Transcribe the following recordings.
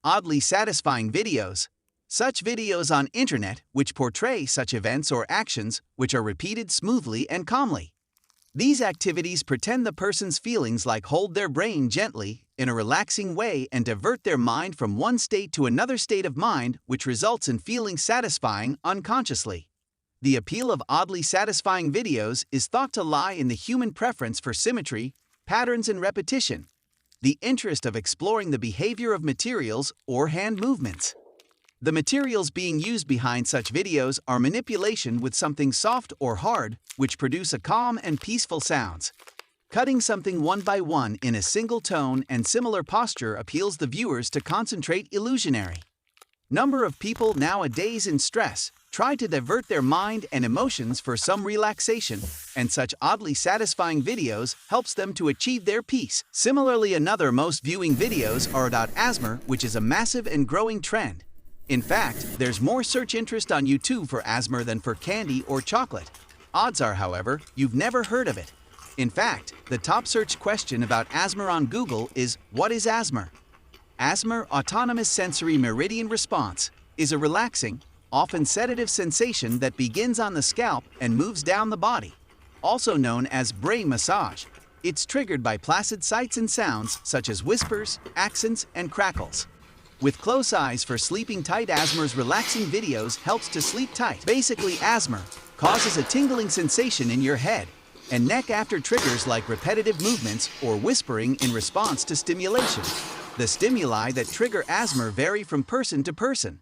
Oddly satisfying videos. Such videos on internet which portray such events or actions which are repeated smoothly and calmly. These activities pretend the person's feelings like hold their brain gently, in a relaxing way and divert their mind from one state to another state of mind which results in feeling satisfying unconsciously. The appeal of oddly satisfying videos is thought to lie in the human preference for symmetry, patterns and repetition. The interest of exploring the behavior of materials or hand movements. The materials being used behind such videos are manipulation with something soft or hard, which produce a calm and peaceful sounds. Cutting something one by one in a single tone and similar posture appeals the viewers to concentrate illusionary. Number of people nowadays in stress try to divert their mind and emotions for some relaxation, and such oddly satisfying videos helps them to achieve their peace. Similarly, another most viewing videos are about ASMR, which is a massive and growing trend. In fact, there's more search interest on YouTube for ASMR than for candy or chocolate. Odds are, however, you've never heard of it. In fact, the top search question about ASMR on Google is, what is ASMR? ASMR, Autonomous Sensory Meridian Response, is a relaxing, often sedative sensation that begins on the scalp and moves down the body. Also known as brain massage, it's triggered by placid sights and sounds such as whispers, accents, and crackles. With close eyes for sleeping tight, ASMR's relaxing videos helps to sleep tight. Basically, ASMR causes a tingling sensation in your head and neck after triggers like repetitive movements or whispering in response to stimulation. The stimuli that trigger ASMR vary from person to person.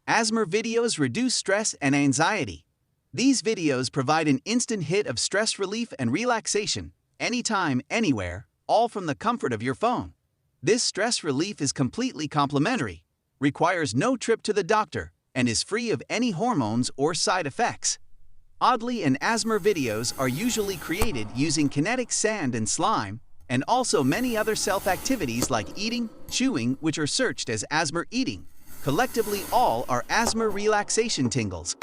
ASMR videos reduce stress and anxiety. These videos provide an instant hit of stress relief and relaxation, anytime, anywhere, all from the comfort of your phone. This stress relief is completely complimentary, requires no trip to the doctor, and is free of any hormones or side effects. Oddly, and ASMR videos are usually created using kinetic sand and slime, and also many other self-activities like eating, chewing, which are searched as ASMR eating. Collectively, all are ASMR relaxation tingles.